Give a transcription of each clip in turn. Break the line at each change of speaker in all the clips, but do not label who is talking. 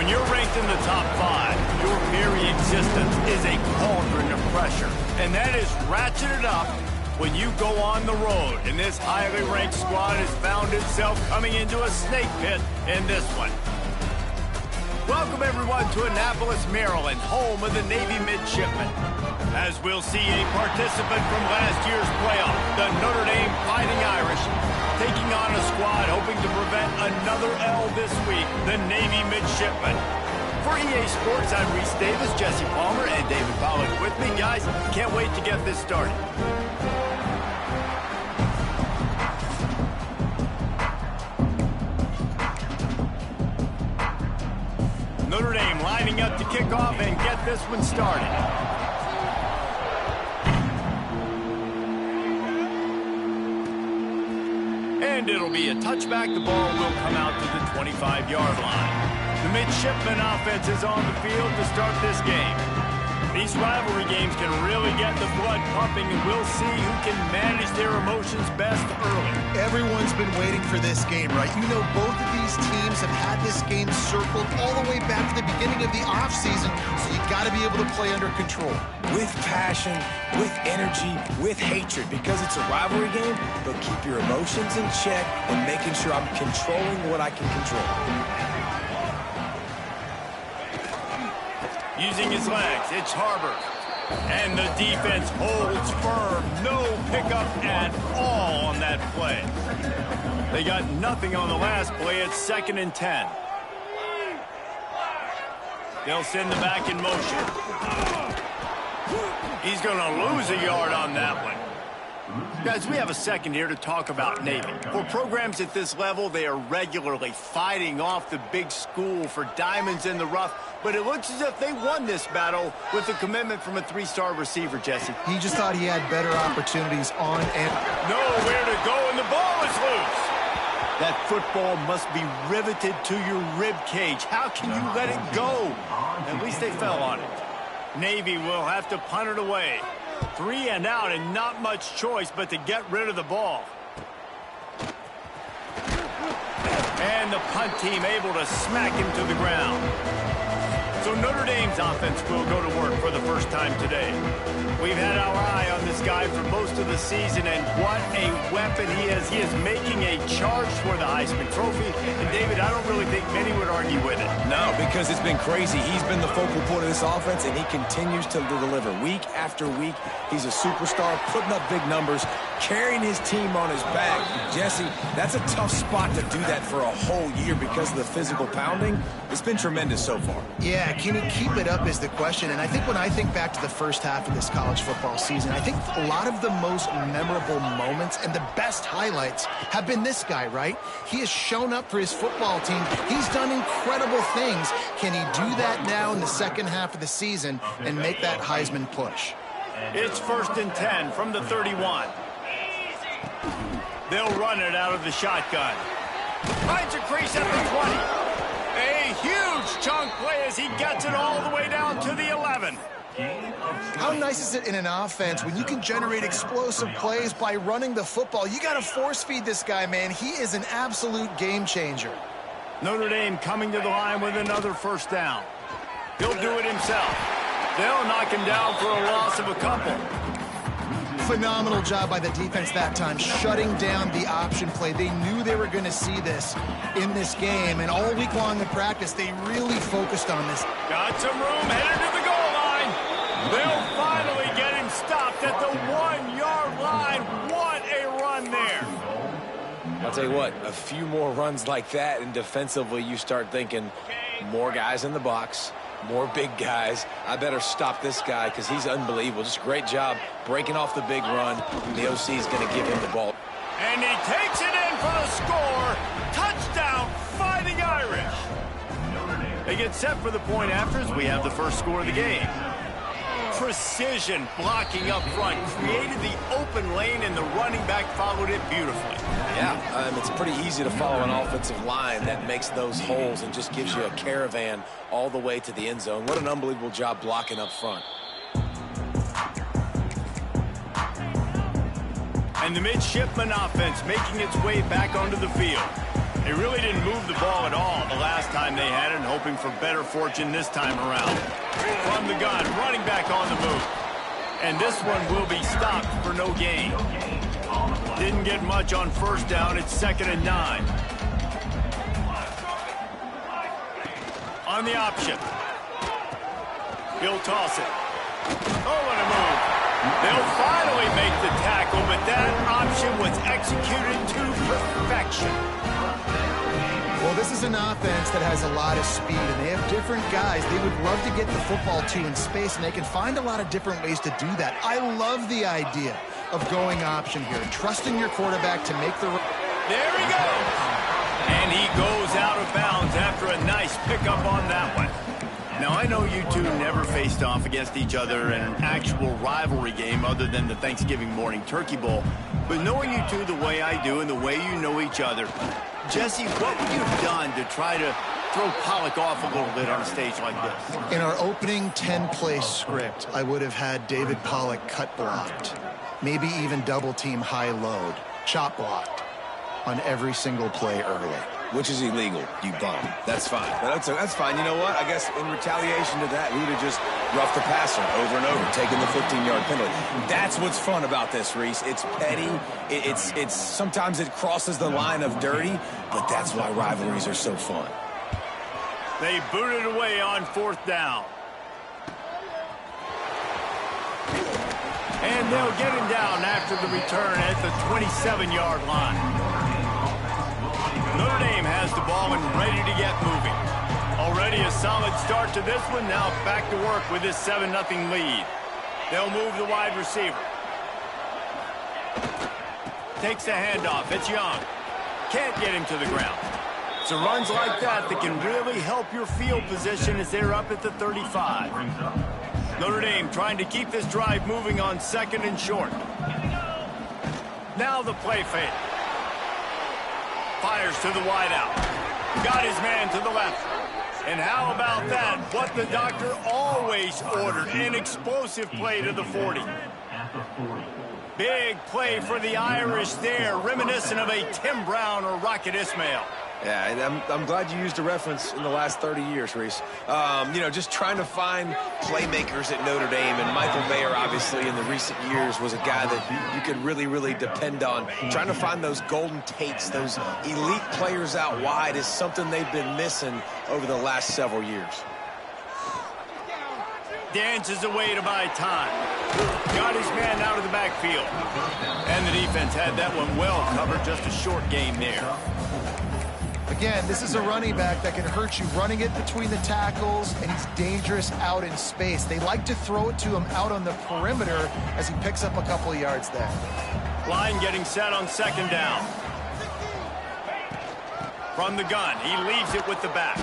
When you're ranked in the top 5, your very existence is a cauldron of pressure. And that is ratcheted up when you go on the road. And this highly ranked squad has found itself coming into a snake pit in this one. Welcome, everyone, to Annapolis, Maryland, home of the Navy Midshipmen. As we'll see a participant from last year's playoff, the Notre Dame Fighting Irish, taking on a squad hoping to prevent another L this week, the Navy Midshipmen. For EA Sports, I'm Reese Davis, Jesse Palmer, and David Pollack with me. Guys, can't wait to get this started. Notre Dame lining up to kick off and get this one started. And it'll be a touchback. The ball will come out to the 25-yard line. The Midshipmen offense is on the field to start this game. These rivalry games can really get the blood pumping, and we'll see who can manage their emotions best early.
Everyone's been waiting for this game, right? You know, both of these teams have had this game circled all the way back to the beginning of the offseason, so you got to be able to play under control.
With passion, with energy, with hatred, because it's a rivalry game, but keep your emotions in check and making sure I'm controlling what I can control.
Using his legs, it's Harbor. And the defense holds firm. No pickup at all on that play. They got nothing on the last play. It's 2nd and 10. They'll send the back in motion. He's going to lose a yard on that one. Guys, we have a second here to talk about Navy. For programs at this level, they are regularly fighting off the big school for diamonds in the rough, but it looks as if they won this battle with a commitment from a 3-star receiver, Jesse.
He just thought he had better opportunities on and...
Nowhere to go, and the ball is loose. That football must be riveted to your rib cage. How can you let it go? At least they fell on it. Navy will have to punt it away. 3 and out, and not much choice but to get rid of the ball. And the punt team able to smack him to the ground. So Notre Dame's offense will go to work for the first time today. We've had our eye on this guy for most of the season, and what a weapon he is. He is making a charge for the Heisman Trophy. And, David, I don't really think many would argue with it.
No, because it's been crazy. He's been the focal point of this offense, and he continues to deliver week after week. He's a superstar, putting up big numbers, carrying his team on his back. Jesse, that's a tough spot to do that for a whole year because of the physical pounding. It's been tremendous so far.
Yeah, can he keep it up is the question. And I think when I think back to the first half of this college football season, I think a lot of the most memorable moments and the best highlights have been this guy, right? He has shown up for his football team. He's done incredible things. Can he do that now in the second half of the season and make that Heisman push?
It's 1st and 10 from the 31. They'll run it out of the shotgun. Finds a crease at the 20. A huge chunk play as he gets it all the way down to the 11.
How nice is it in an offense when you can generate explosive plays by running the football? You got to force feed this guy, man. He is an absolute game changer.
Notre Dame coming to the line with another first down. He'll do it himself. They'll knock him down for a loss of a couple.
Phenomenal job by the defense that time, shutting down the option play. They knew they were going to see this in this game, and all week long in practice, they really focused on this.
Got some room, headed to the goal line. They'll finally get him stopped at the 1-yard line. What a run there.
I'll tell you what, a few more runs like that, and defensively you start thinking more guys in the box, more big guys. I better stop this guy because he's unbelievable. Just great job breaking off the big run. The OC is going to give him the ball.
And he takes it in for the score. Touchdown, Fighting Irish. They get set for the point after as we have the first score of the game. Precision blocking up front created the open lane, and the running back followed it beautifully.
Yeah, it's pretty easy to follow an offensive line that makes those holes and just gives you a caravan all the way to the end zone. What an unbelievable job blocking up front.
And the midshipman offense making its way back onto the field. They really didn't move the ball at all the last time they had it, and hoping for better fortune this time around. From the gun, running back on the move. And this one will be stopped for no gain. Didn't get much on first down. It's 2nd and 9. On the option. He'll toss it. Oh, what a move. They'll finally make the tackle, but that option was executed to perfection.
Well, this is an offense that has a lot of speed, and they have different guys they would love to get the football to in space, and they can find a lot of different ways to do that. I love the idea of going option here, trusting your quarterback to make the...
There he goes! And he goes out of bounds after a nice pickup on that one. Now, I know you two never faced off against each other in an actual rivalry game other than the Thanksgiving morning turkey bowl, but knowing you two the way I do and the way you know each other, Jesse, what would you have done to try to throw Pollock off a little bit on a stage like this?
In our opening 10-play script, I would have had David Pollock cut blocked, maybe even double-team high load, chop blocked on every single play early.
Which is illegal, you bum. That's fine. That's fine. You know what? I guess in retaliation to that, we would have just roughed the passer over and over, taking the 15-yard penalty. That's what's fun about this, Reese. It's petty. It's sometimes it crosses the line of dirty, but that's why rivalries are so fun.
They boot it away on 4th down. And they'll get him down after the return at the 27-yard line. Notre Dame has the ball and ready to get moving. Already a solid start to this one. Now back to work with this 7-0 lead. They'll move the wide receiver. Takes the handoff. It's Young. Can't get him to the ground. So runs like that can really help your field position as they're up at the 35. Notre Dame trying to keep this drive moving on 2nd and short. Now the play fake. Fires to the wideout. Got his man to the left. And how about that? What the doctor always ordered. An explosive play to the 40. Big play for the Irish there. Reminiscent of a Tim Brown or Rocket Ismail.
Yeah, and I'm glad you used a reference in the last 30 years, Reese. You know, just trying to find playmakers at Notre Dame, and Michael Mayer, obviously, in the recent years, was a guy that you could really, really depend on. Trying to find those golden Tates, those elite players out wide is something they've been missing over the last several years.
Dances away to buy time. Got his man out of the backfield. And the defense had that one well covered, just a short gain there.
Again, this is a running back that can hurt you running it between the tackles, and he's dangerous out in space. They like to throw it to him out on the perimeter as he picks up a couple of yards there.
Line getting set on 2nd down. From the gun, he leaves it with the back.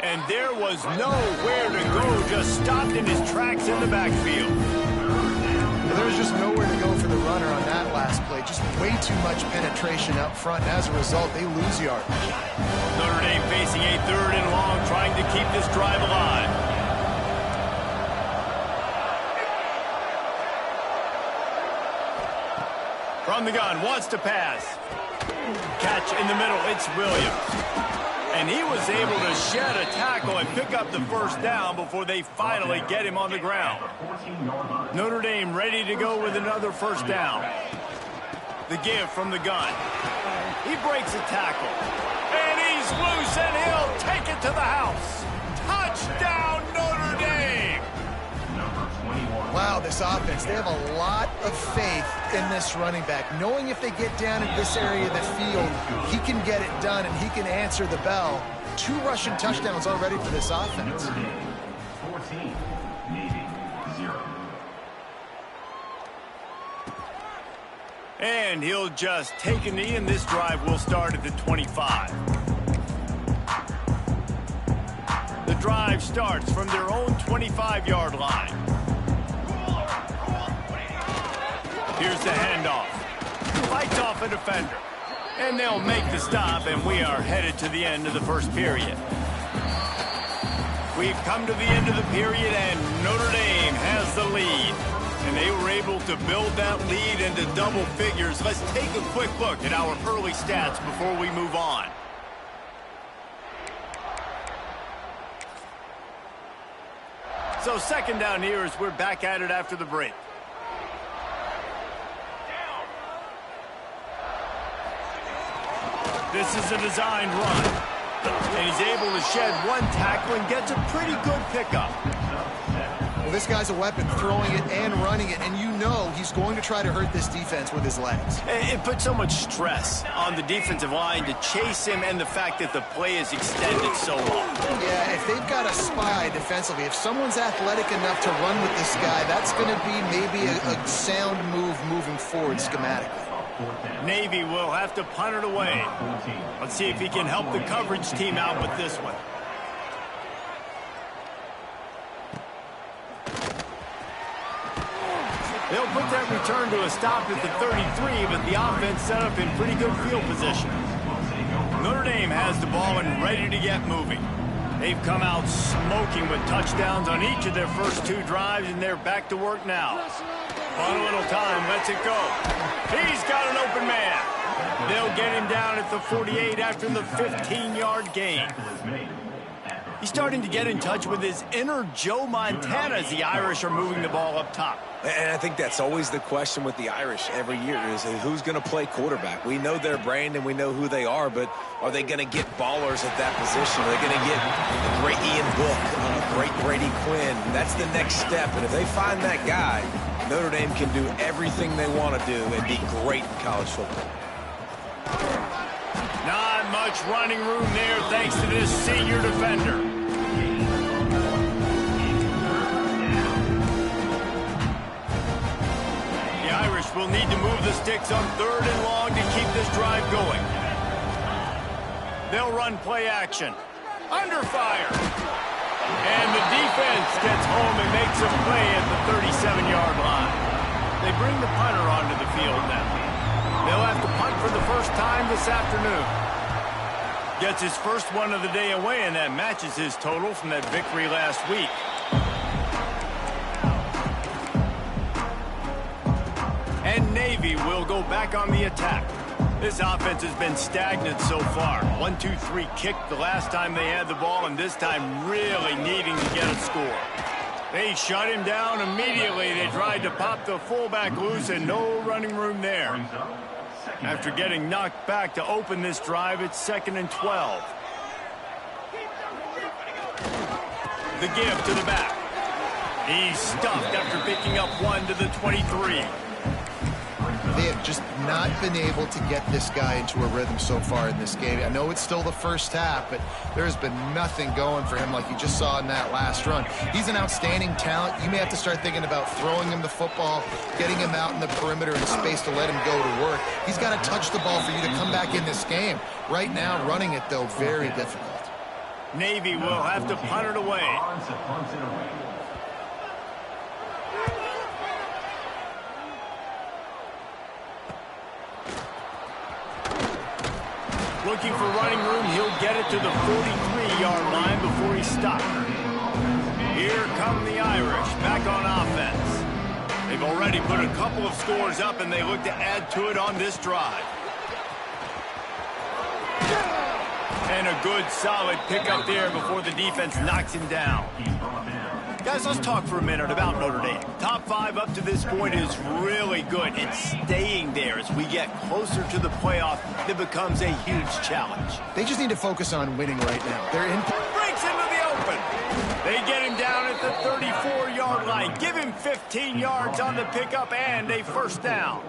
And there was nowhere to go, just stopped in his tracks in the backfield.
There was just nowhere to go for the runner on that last play. Just way too much penetration up front, and as a result, they lose yardage.
Notre Dame facing a 3rd and long, trying to keep this drive alive. From the gun, wants to pass. Catch in the middle, it's Williams. And he was able to shed a tackle and pick up the 1st down before they finally get him on the ground. Notre Dame ready to go with another 1st down. The give from the gun. He breaks a tackle. And he's loose, and he'll take it to the house. Touchdown, Notre Dame!
Wow, this offense, they have a lot of faith in this running back, knowing if they get down in this area of the field, he can get it done and he can answer the bell. 2 rushing touchdowns already for this offense.
14, Navy, 0.
And he'll just take a knee, and this drive will start at the 25. The drive starts from their own 25-yard line. Here's the handoff. Fights off a defender. And they'll make the stop, and we are headed to the end of the 1st period. We've come to the end of the period, and Notre Dame has the lead. And they were able to build that lead into double figures. Let's take a quick look at our early stats before we move on. So second down here as we're back at it after the break. This is a designed run. And he's able to shed one tackle and gets a pretty good pickup.
Well, this guy's a weapon, throwing it and running it, and you know he's going to try to hurt this defense with his legs.
It puts so much stress on the defensive line to chase him, and the fact that the play is extended so long.
Yeah, if they've got a spy defensively, if someone's athletic enough to run with this guy, that's going to be maybe a sound move moving forward schematically.
Navy will have to punt it away. Let's see if he can help the coverage team out with this one. They'll put that return to a stop at the 33, but the offense set up in pretty good field position. Notre Dame has the ball and ready to get moving. They've come out smoking with touchdowns on each of their first two drives, and they're back to work now. On a little time, lets it go. He's got an open man. They'll get him down at the 48 after the 15-yard gain. He's starting to get in touch with his inner Joe Montana as the Irish are moving the ball up top.
And I think that's always the question with the Irish every year is who's going to play quarterback. We know their brand and we know who they are, but are they going to get ballers at that position? Are they going to get a great Ian Book, a great Brady Quinn? That's the next step, and if they find that guy, Notre Dame can do everything they want to do and be great in college football.
Not much running room there thanks to this senior defender. The Irish will need to move the sticks on 3rd and long to keep this drive going. They'll run play action. Under fire. And the defense gets home and makes a play at the 37-yard line. They bring the punter onto the field now. They'll have to punt for the first time this afternoon. Gets his first one of the day away, and that matches his total from that victory last week. And Navy will go back on the attack. This offense has been stagnant so far. 1-2-3 kick the last time they had the ball, and this time really needing to get a score. They shut him down immediately. They tried to pop the fullback loose, and no running room there. After getting knocked back to open this drive, it's 2nd and 12. The give to the back. He's stuffed after picking up one to the 23.
They have just not been able to get this guy into a rhythm so far in this game. I know it's still the first half, but there has been nothing going for him like you just saw in that last run. He's an outstanding talent. You may have to start thinking about throwing him the football, getting him out in the perimeter in space to let him go to work. He's got to touch the ball for you to come back in this game. Right now, running it, though, very difficult.
Navy will have to punt it away. Looking for running room, he'll get it to the 43-yard line before he's stopped. Here come the Irish, back on offense. They've already put a couple of scores up, and they look to add to it on this drive. And a good, solid pickup there before the defense knocks him down. Guys, let's talk for a minute about Notre Dame. Top 5 up to this point is really good. It's staying there as we get closer to the playoff. It becomes a huge challenge.
They just need to focus on winning right now. They're in.
Breaks into the open. They get him down at the 34-yard line. Give him 15 yards on the pickup and a first down.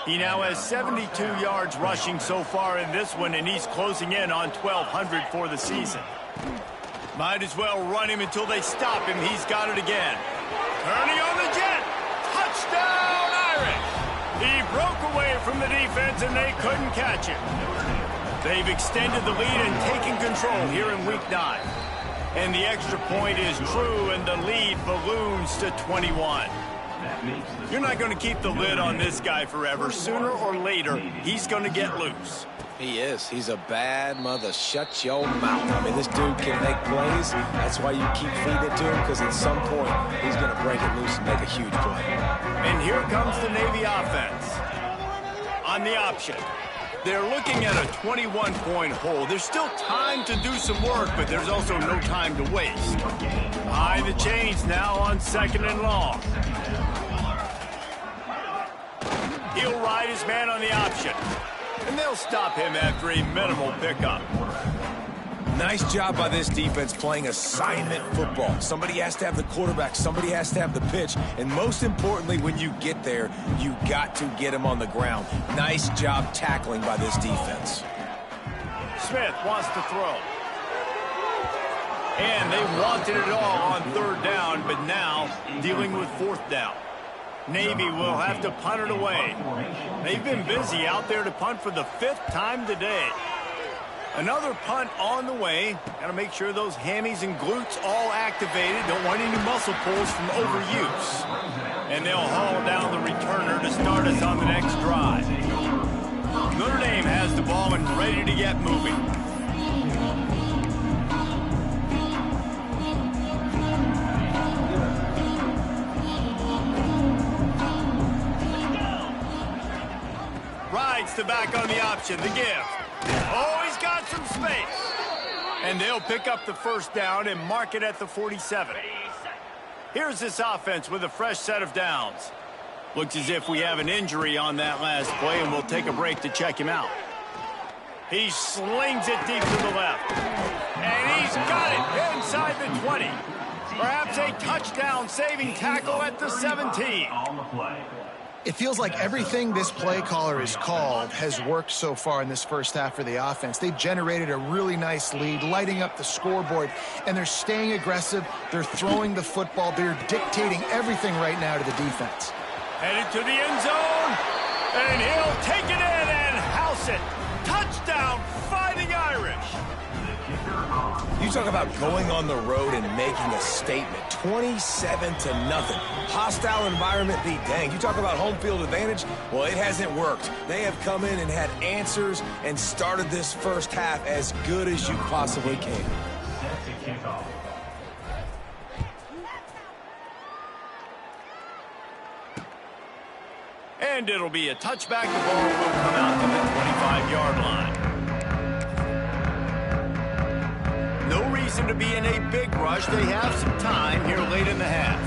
He now has 72 yards rushing so far in this one, and he's closing in on 1,200 for the season. Might as well run him until they stop him. He's got it again. Turning on the jet. Touchdown, Irish. He broke away from the defense, and they couldn't catch him. They've extended the lead and taken control here in Week 9. And the extra point is true, and the lead balloons to 21. You're not going to keep the lid on this guy forever. Sooner or later, he's going to get loose.
He is. He's a bad mother. Shut your mouth. I mean, this dude can make plays. That's why you keep feeding it to him, because at some point, he's going to break it loose and make a huge play.
And here comes the Navy offense. On the option. They're looking at a 21-point hole. There's still time to do some work, but there's also no time to waste. Behind the chains now on 2nd and long. He'll ride his man on the option. And they'll stop him after a minimal pickup.
Nice job by this defense playing assignment football. Somebody has to have the quarterback, somebody has to have the pitch, and most importantly, when you get there, you got to get him on the ground. Nice job tackling by this defense.
Smith wants to throw. And they wanted it all on 3rd down, but now dealing with 4th down. Navy will have to punt it away. They've been busy out there to punt for the 5th time today. Another punt on the way. Got to make sure those hammies and glutes all activated. Don't want any muscle pulls from overuse. And they'll haul down the returner to start us on the next drive. Notre Dame has the ball and ready to get moving. Rides the back on the option. The give. Oh, he's got some space. And they'll pick up the 1st down and mark it at the 47. Here's this offense with a fresh set of downs. Looks as if we have an injury on that last play, and we'll take a break to check him out. He slings it deep to the left. And he's got it inside the 20. Perhaps a touchdown-saving tackle at the 17.
It feels like everything this play caller has called has worked so far in this first half for the offense. They've generated a really nice lead, lighting up the scoreboard, and they're staying aggressive. They're throwing the football. They're dictating everything right now to the defense.
Headed to the end zone, and he'll take it in and house it. Touchdown, Fighting Irish.
You talk about going on the road and making a statement. 27-0. Hostile environment be danged. You talk about home field advantage. Well, it hasn't worked. They have come in and had answers and started this first half as good as you possibly can.
Set to kick off.
And it'll be a touchback. The ball will come out to the 25-yard line. No reason to be in a big rush. They have some time here late in the half.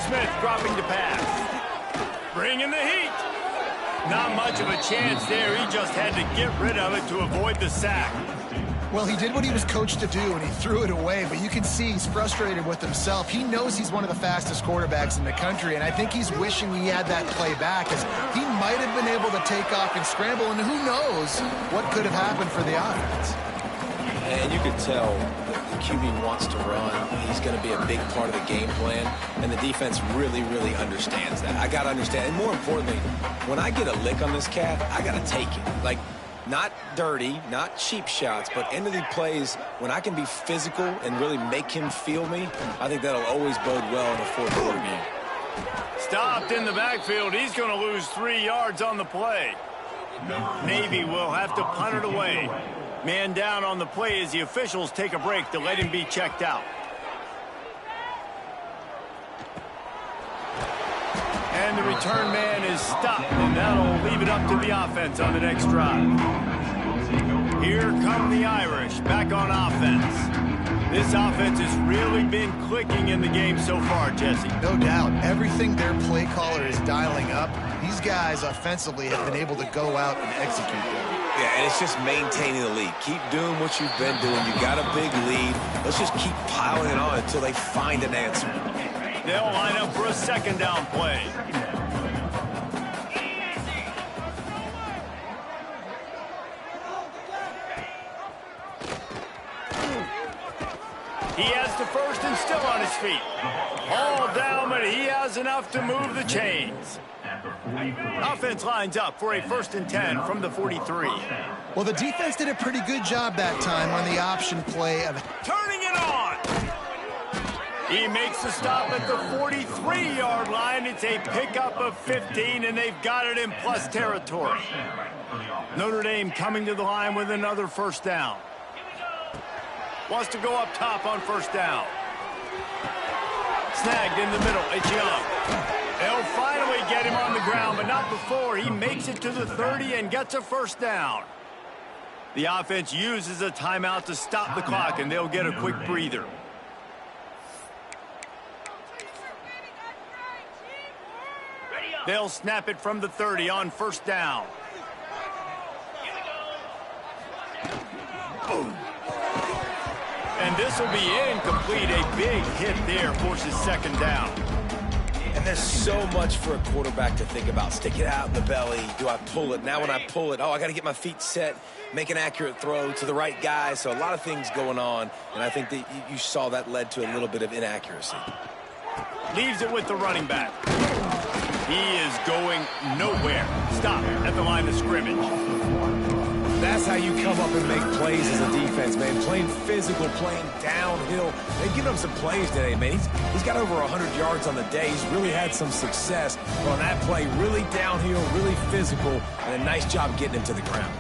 Smith dropping to pass. Bringing the heat. Not much of a chance there. He just had to get rid of it to avoid the sack.
Well, he did what he was coached to do, and he threw it away, but you can see he's frustrated with himself. He knows he's one of the fastest quarterbacks in the country, and I think he's wishing he had that play back, as he might have been able to take off and scramble, and who knows what could have happened for the offense.
And you could tell the QB wants to run. He's going to be a big part of the game plan, and the defense really, really understands that. I got to understand, and more importantly, when I get a lick on this cat, I got to take it. Like, not dirty, not cheap shots, but end of the plays, when I can be physical and really make him feel me, I think that'll always bode well in a fourth-quarter game.
Stopped in the backfield. He's going to lose 3 yards on the play. Navy will have to punt it away. Man down on the play as the officials take a break to let him be checked out. And the return man is stopped, and that'll leave it up to the offense on the next drive. Here come the Irish back on offense. This offense has really been clicking in the game so far, Jesse.
No doubt. Everything their play caller is dialing up, these guys offensively have been able to go out and execute them.
Yeah, and it's just maintaining the lead. Keep doing what you've been doing. You got a big lead. Let's just keep piling it on until they find an answer.
They'll line up for a second down play. He has the first and still on his feet. All down, but he has enough to move the chains. Offense lines up for a 1st and 10 from the 43.
Well, the defense did a pretty good job that time on the option play of
Turning it on. He makes the stop at the 43-yard line. It's a pickup of 15, and they've got it in plus territory. Notre Dame coming to the line with another 1st down. Wants to go up top on 1st down. Snagged in the middle. It's Young. They'll finally get him on the ground, but not before he makes it to the 30 and gets a first down. The offense uses a timeout to stop the clock, and they'll get a quick breather. They'll snap it from the 30 on first down. Boom. And this will be incomplete. A big hit there forces second down.
And there's so much for a quarterback to think about. Stick it out in the belly. Do I pull it? Now when I pull it, I got to get my feet set, make an accurate throw to the right guy. So a lot of things going on, and I think that you saw that led to a little bit of inaccuracy.
Leaves it with the running back. He is going nowhere. Stop at the line of scrimmage.
That's how you come up and make plays as a defense, man. Playing physical, playing downhill. They've given him some plays today, man. He's got over 100 yards on the day. He's really had some success. But on that play, really downhill, really physical, and a nice job getting him to the ground.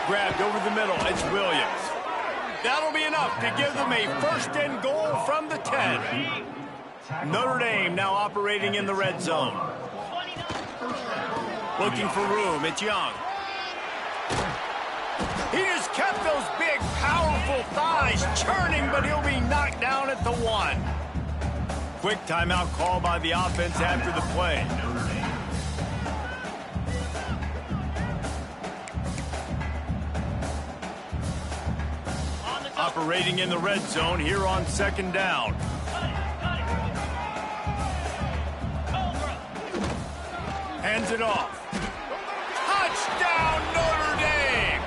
Grabbed over the middle. It's Williams. That'll be enough to give them a first and goal from the 10. Notre Dame now operating in the red zone. Looking for room. It's Young. He just kept those big, powerful thighs churning, but he'll be knocked down at the 1. Quick timeout call by the offense after the play. Operating in the red zone here on second down. Hands it off. Touchdown, Notre Dame!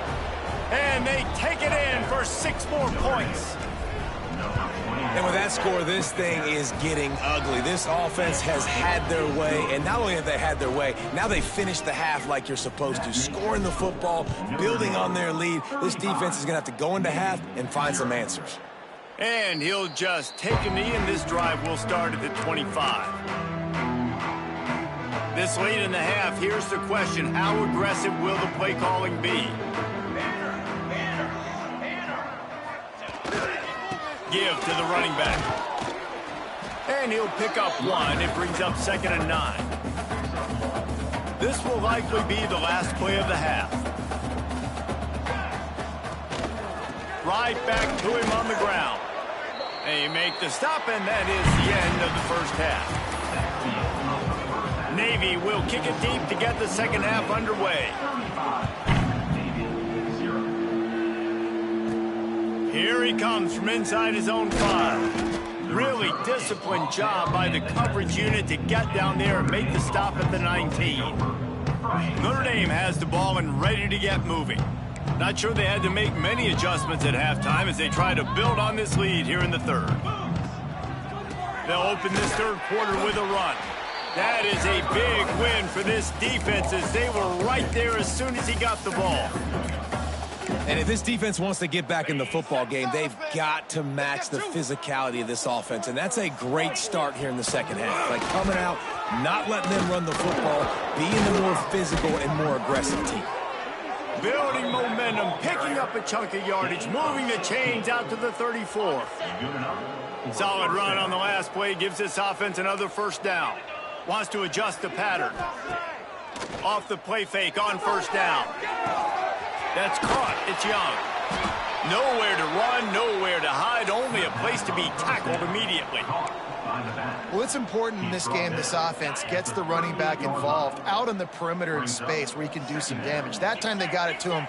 And they take it in for 6 more points.
And with that score, this thing is getting ugly. This offense has had their way, and not only have they had their way, now they finished the half like you're supposed to, scoring the football, building on their lead. This defense is going to have to go into half and find some answers.
And he'll just take a knee, and this drive will start at the 25. This late in the half, here's the question. How aggressive will the play calling be? Give to the running back. And he'll pick up 1. It brings up 2nd and 9. This will likely be the last play of the half. Right back to him on the ground. They make the stop, and that is the end of the first half. Navy will kick it deep to get the second half underway. Here he comes from inside his own 5. Really disciplined job by the coverage unit to get down there and make the stop at the 19. Notre Dame has the ball and ready to get moving. Not sure they had to make many adjustments at halftime as they try to build on this lead here in the 3rd. They'll open this 3rd quarter with a run. That is a big win for this defense as they were right there as soon as he got the ball.
And if this defense wants to get back in the football game, they've got to match the physicality of this offense. And that's a great start here in the second half. Like coming out, not letting them run the football, being the more physical and more aggressive team.
Building momentum, picking up a chunk of yardage, moving the chains out to the 34. Solid run on the last play gives this offense another first down. Wants to adjust the pattern. Off the play fake on first down. That's caught. It's Young. Nowhere to run, nowhere to hide, only a place to be tackled immediately.
Well, it's important in this game this offense gets the running back involved out on the perimeter in space where he can do some damage. That time they got it to him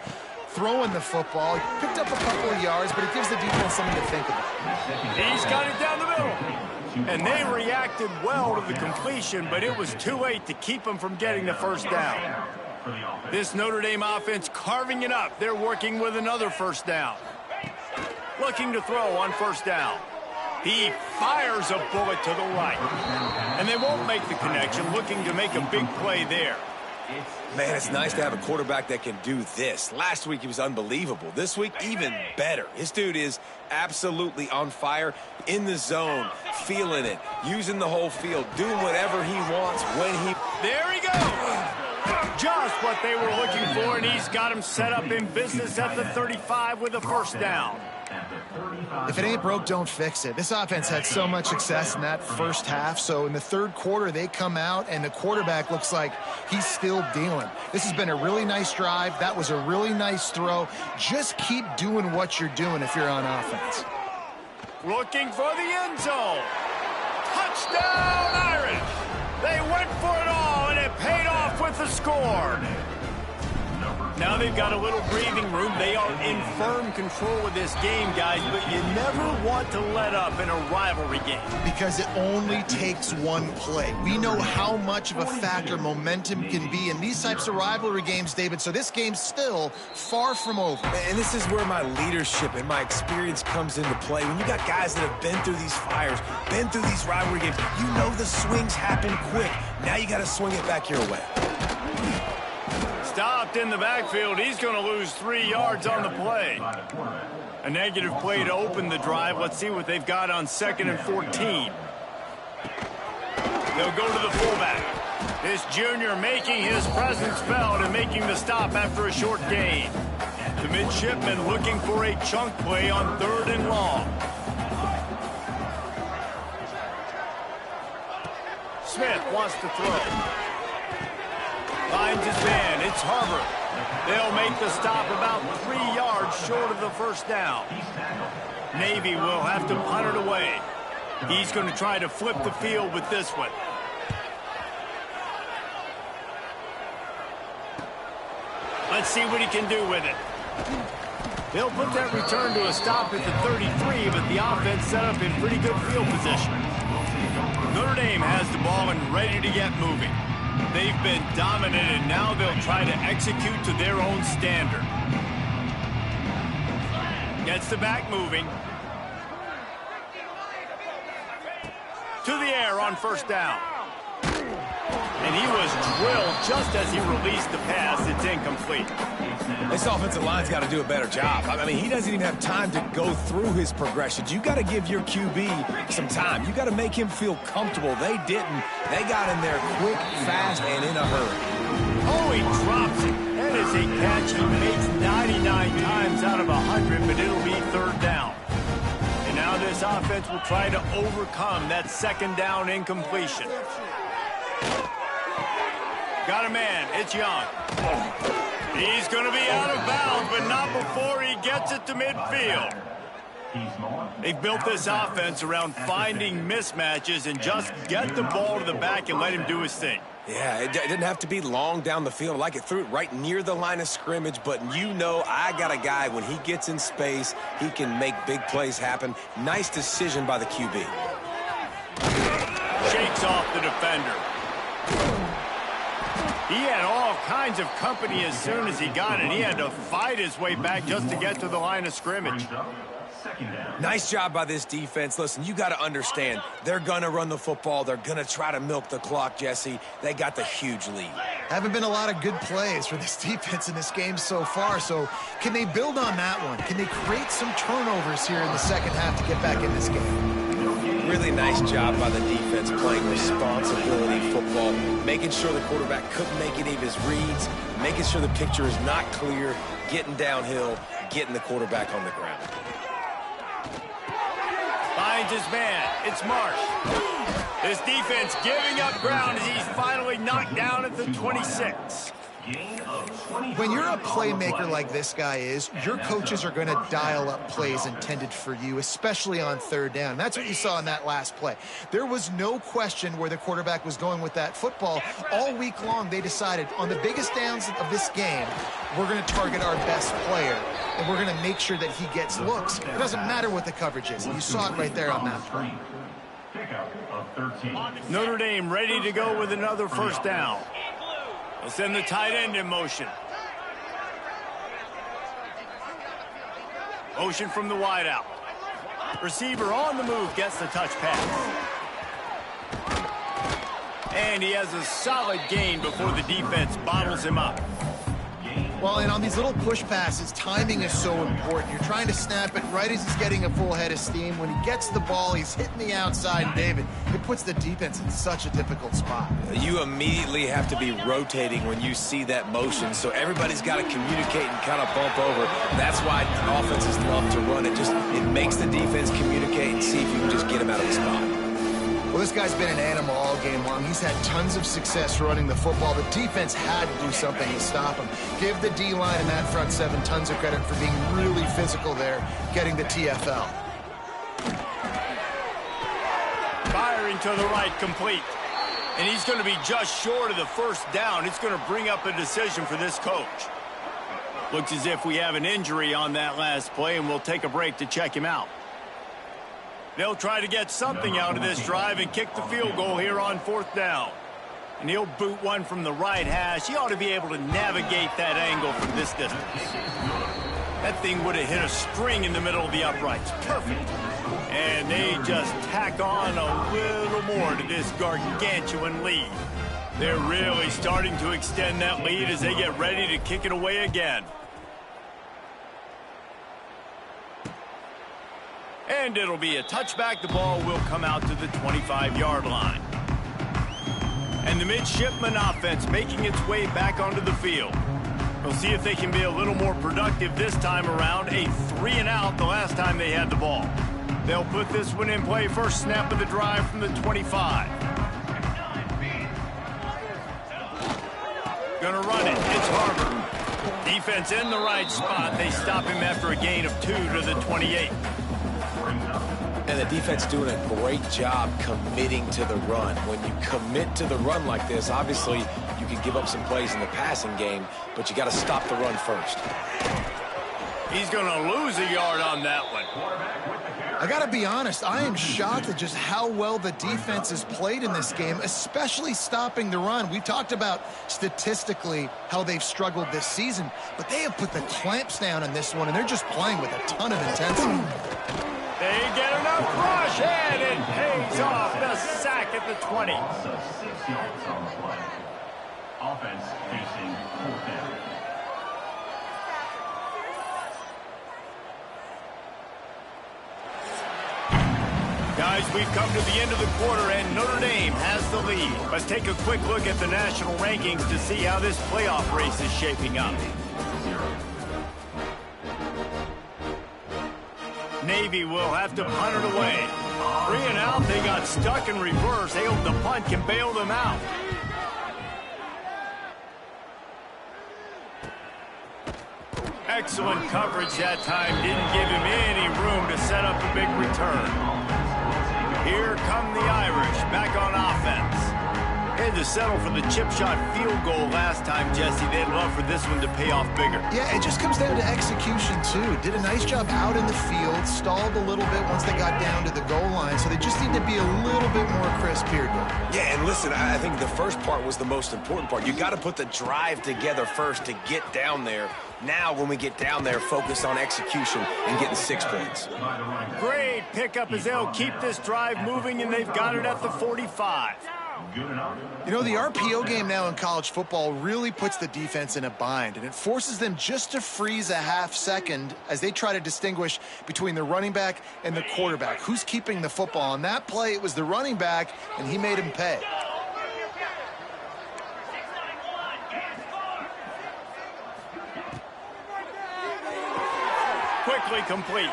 throwing the football. He picked up a couple of yards, but it gives the defense something to think about.
He's got it down the middle. And they reacted well to the completion, but it was too late to keep them from getting the first down. This Notre Dame offense carving it up. They're working with another first down. Looking to throw on first down. He fires a bullet to the right. And they won't make the connection, looking to make a big play there.
Man, it's nice to have a quarterback that can do this. Last week, he was unbelievable. This week, even better. This dude is absolutely on fire, in the zone, feeling it, using the whole field, doing whatever he wants when he...
There he goes! Just what they were looking for, and he's got him set up in business at the 35 with a first down.
If it ain't broke, don't fix it. This offense had so much success in that first half, so in the third quarter, they come out, and the quarterback looks like he's still dealing. This has been a really nice drive. That was a really nice throw. Just keep doing what you're doing if you're on offense.
Looking for the end zone. Touchdown, Irish! They went for it all, and it paid off with the score. Now they've got a little breathing room. They are in firm control of this game, guys, but you never want to let up in a rivalry game.
Because it only takes one play. We know how much of a factor momentum can be in these types of rivalry games, David, so this game's still far from over.
And this is where my leadership and my experience comes into play. When you got guys that have been through these fires, been through these rivalry games, you know the swings happen quick. Now you got to swing it back your way.
Stopped in the backfield. He's going to lose 3 yards on the play. A negative play to open the drive. Let's see what they've got on 2nd and 14. They'll go to the fullback. This junior making his presence felt and making the stop after a short gain. The midshipman looking for a chunk play on 3rd and long. Smith wants to throw. Finds his man. It's Harvard. They'll make the stop about 3 yards short of the first down. Navy will have to punt it away. He's going to try to flip the field with this one. Let's see what he can do with it. They'll put that return to a stop at the 33, but the offense set up in pretty good field position. Notre Dame has the ball and ready to get moving. They've been dominant, and now they'll try to execute to their own standard. Gets the back moving. To the air on first down. And he was drilled just as he released the pass. It's incomplete.
This offensive line's got to do a better job. I mean, he doesn't even have time to go through his progressions. You got to give your QB some time. You got to make him feel comfortable. They didn't. They got in there quick, fast, and in a hurry.
Oh, he drops it. That is a catch he makes 99 times out of 100, but it'll be 3rd down. And now this offense will try to overcome that 2nd down incompletion. Got a man. It's Young. He's going to be out of bounds, but not before he gets it to midfield. They've built this offense around finding mismatches and just get the ball to the back and let him do his thing.
Yeah, it didn't have to be long down the field. Like it threw it right near the line of scrimmage, but you know I got a guy, when he gets in space, he can make big plays happen. Nice decision by the QB.
Shakes off the defender. He had all kinds of company as soon as he got it. He had to fight his way back just to get to the line of scrimmage.
Nice job by this defense. Listen, you got to understand, they're going to run the football. They're going to try to milk the clock, Jesse. They got the huge lead.
Haven't been a lot of good plays for this defense in this game so far, so can they build on that one? Can they create some turnovers here in the second half to get back in this game?
Really nice job by the defense playing responsibility football, making sure the quarterback couldn't make any of his reads, making sure the picture is not clear, getting downhill, getting the quarterback on the ground.
Finds his man. It's Marsh. This defense giving up ground as he's finally knocked down at the 26.
When you're a playmaker like this guy is, your coaches are going to dial up plays intended for you, especially on 3rd down. That's what you saw in that last play. There was no question where the quarterback was going with that football. All week long, they decided on the biggest downs of this game, we're going to target our best player, and we're going to make sure that he gets looks. It doesn't matter what the coverage is. You saw it right there on that play.
Notre Dame ready to go with another first down. They'll send the tight end in motion. Motion from the wideout. Receiver on the move gets the touch pass. And he has a solid gain before the defense bottles him up.
Well, and on these little push passes, timing is so important. You're trying to snap it right as he's getting a full head of steam. When he gets the ball, he's hitting the outside, and David, it puts the defense in such a difficult spot.
You immediately have to be rotating when you see that motion, so everybody's got to communicate and kind of bump over. That's why offenses love to run it. It makes the defense communicate and see if you can just get him out of the spot.
Well, this guy's been an animal all game long. He's had tons of success running the football. The defense had to do something to stop him. Give the D-line and that front seven tons of credit for being really physical there, getting the TFL.
Firing to the right, complete. And he's going to be just short of the first down. It's going to bring up a decision for this coach. Looks as if we have an injury on that last play, and we'll take a break to check him out. They'll try to get something out of this drive and kick the field goal here on 4th down. And he'll boot one from the right hash. He ought to be able to navigate that angle from this distance. That thing would have hit a string in the middle of the uprights. Perfect. And they just tack on a little more to this gargantuan lead. They're really starting to extend that lead as they get ready to kick it away again. And it'll be a touchback. The ball will come out to the 25-yard line. And the midshipman offense making its way back onto the field. We'll see if they can be a little more productive this time around. A 3-and-out the last time they had the ball. They'll put this one in play. First snap of the drive from the 25. Gonna run it. It's Harbor. Defense in the right spot. They stop him after a gain of 2 to the 28.
And the defense doing a great job committing to the run. When you commit to the run like this, obviously you can give up some plays in the passing game, but you got to stop the run first.
He's going to lose a yard on that one.
I got to be honest, I am shocked at just how well the defense has played in this game, especially stopping the run. We talked about statistically how they've struggled this season, but they have put the clamps down on this one, and they're just playing with a ton of intensity.
They get enough rush, and it pays off. The sack at the 20.
Also 6 yards on the play. Offense facing 4th down.
Guys, we've come to the end of the quarter, and Notre Dame has the lead. Let's take a quick look at the national rankings to see how this playoff race is shaping up. Navy will have to punt it away. 3-and-out, they got stuck in reverse. They hope the punt can bail them out. Excellent coverage that time. Didn't give him any room to set up a big return. Here come the Irish back on offense. They had to settle for the chip shot field goal last time, Jesse. They'd love for this one to pay off bigger.
Yeah, it just comes down to execution, too. Did a nice job out in the field, stalled a little bit once they got down to the goal line, so they just need to be a little bit more crisp here, Bill.
Yeah, and listen, I think the first part was the most important part. You got to put the drive together first to get down there. Now, when we get down there, focus on execution and getting 6 points.
Great pickup as they'll keep this drive moving, and they've got it at the 45.
You know, the RPO game now in college football really puts the defense in a bind, and it forces them just to freeze a half second as they try to distinguish between the running back and the quarterback. Who's keeping the football? On that play, it was the running back, and he made him pay.
Quickly complete.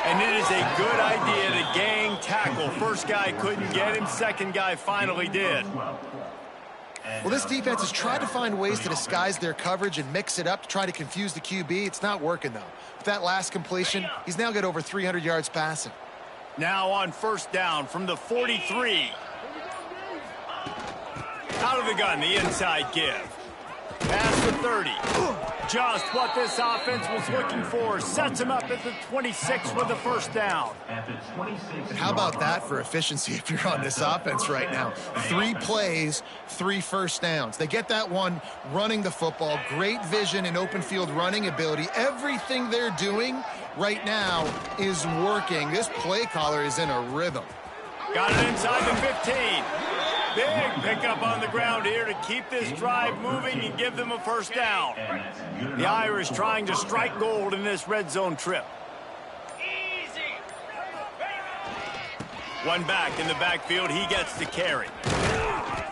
And it is a good idea to gang tackle. First guy couldn't get him. Second guy finally did.
Well, this defense has tried to find ways to disguise their coverage and mix it up to try to confuse the QB. It's not working, though. With that last completion, he's now got over 300 yards passing.
Now on first down from the 43. Out of the gun, the inside give. Pass the 30. Just what this offense was looking for. Sets him up at the 26 with the first down.
And how about that for efficiency if you're on this offense right now? 3 plays, 3 first downs. They get that one running the football. Great vision and open field running ability. Everything they're doing right now is working. This play caller is in a rhythm.
Got it inside the 15. Big pickup on the ground here to keep this drive moving and give them a first down. The Irish trying to strike gold in this red zone trip. One back in the backfield, he gets to carry.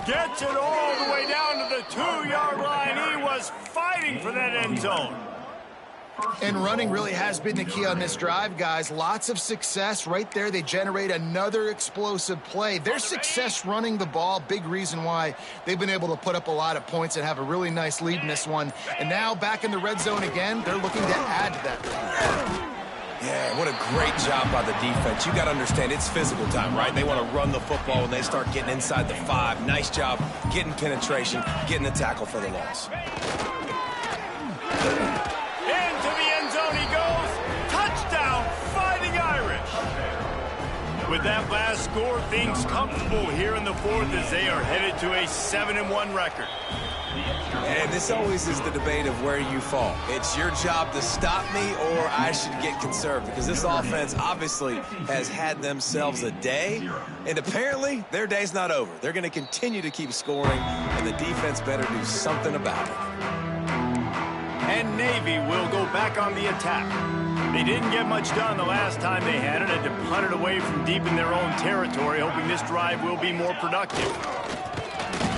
Gets it all the way down to the 2-yard line. He was fighting for that end zone.
And running really has been the key on this drive, guys. Lots of success right there. They generate another explosive play. Their success running the ball, big reason why they've been able to put up a lot of points and have a really nice lead in this one. And now back in the red zone again, they're looking to add to that lead.
Yeah, what a great job by the defense. You got to understand, it's physical time, right? They want to run the football when they start getting inside the 5. Nice job getting penetration, getting the tackle for the loss.
Into the end zone he goes. Touchdown, Fighting Irish. With that last score, things comfortable here in the fourth as they are headed to a 7-1 record.
And this always is the debate of where you fall. It's your job to stop me or I should get conserved, because this offense obviously has had themselves a day, and apparently their day's not over. They're going to continue to keep scoring, and the defense better do something about it.
And Navy will go back on the attack. They didn't get much done the last time they had it to punt it away from deep in their own territory, hoping this drive will be more productive.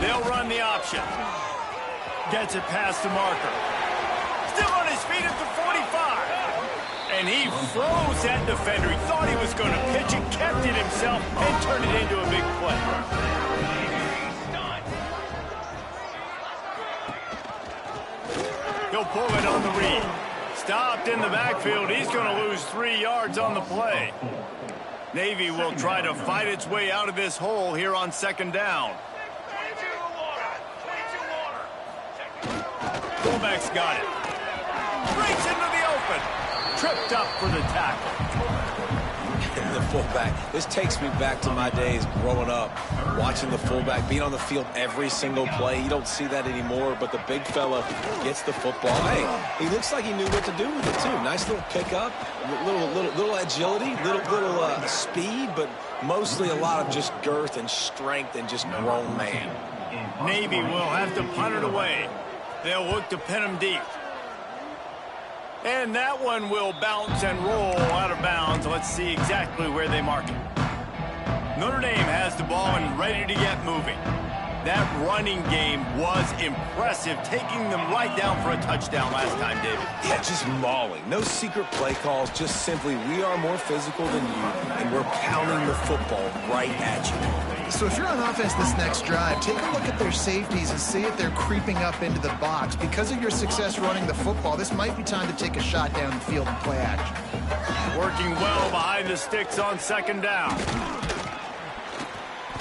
They'll run the option. Gets it past the marker. Still on his feet at the 45. And he froze that defender. He thought he was going to pitch it, kept it himself, and turned it into a big play. He'll pull it on the read. Stopped in the backfield. He's going to lose 3 yards on the play. Navy will try to fight its way out of this hole here on second down. Fullback's got it. Breaks into the open. Tripped up for the tackle.
The fullback. This takes me back to my days growing up, watching the fullback being on the field every single play. You don't see that anymore, but the big fella gets the football. Hey, he looks like he knew what to do with it too. Nice little pickup, little agility, little speed, but mostly a lot of just girth and strength and just grown man.
Navy will have to punt it away. They'll look to pin him deep. And that one will bounce and roll out of bounds. Let's see exactly where they mark it. Notre Dame has the ball and ready to get moving. That running game was impressive, taking them right down for a touchdown last time, David.
Yeah, just mauling. No secret play calls, just simply we are more physical than you, and we're pounding the football right at you.
So if you're on offense this next drive, take a look at their safeties and see if they're creeping up into the box. Because of your success running the football, this might be time to take a shot down the field and play action.
Working well behind the sticks on second down.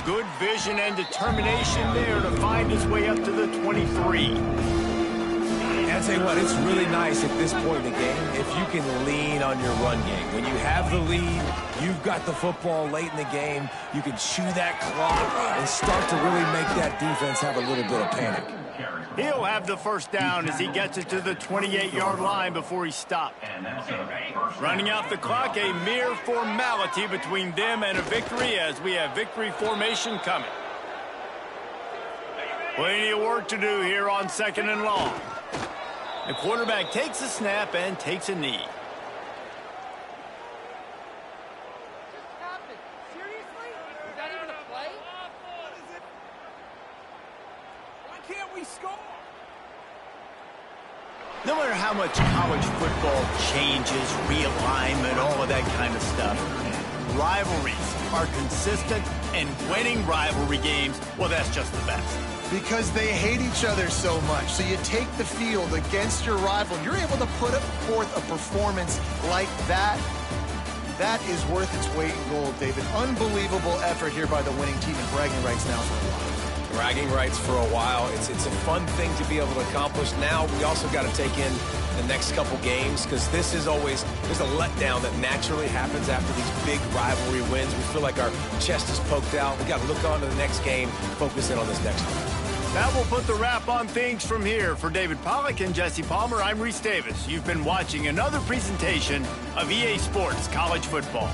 Good vision and determination there to find his way up to the 23.
And I'll tell you what, it's really nice at this point in the game if you can lean on your run game. When you have the lead, you've got the football late in the game, you can chew that clock and start to really make that defense have a little bit of panic.
He'll have the first down as he gets it to the 28-yard line before he stopped. Running out the clock, a mere formality between them and a victory as we have victory formation coming. Plenty of work to do here on second and long. The quarterback takes a snap and takes a knee. No matter how much college football changes, realignment, all of that kind of stuff, rivalries are consistent, and winning rivalry games, well, that's just the best.
Because they hate each other so much. So you take the field against your rival, you're able to put forth a performance like that. That is worth its weight in gold, David. Unbelievable effort here by the winning team, and bragging rights now for a while.
Bragging rights for a while. It's a fun thing to be able to accomplish. Now we also got to take in the next couple games, because this is always, there's a letdown that naturally happens after these big rivalry wins. We feel like our chest is poked out. We got to look on to the next game, focus in on this next one.
That will put the wrap on things from here. For David Pollack and Jesse Palmer, I'm Reese Davis. You've been watching another presentation of EA Sports College Football.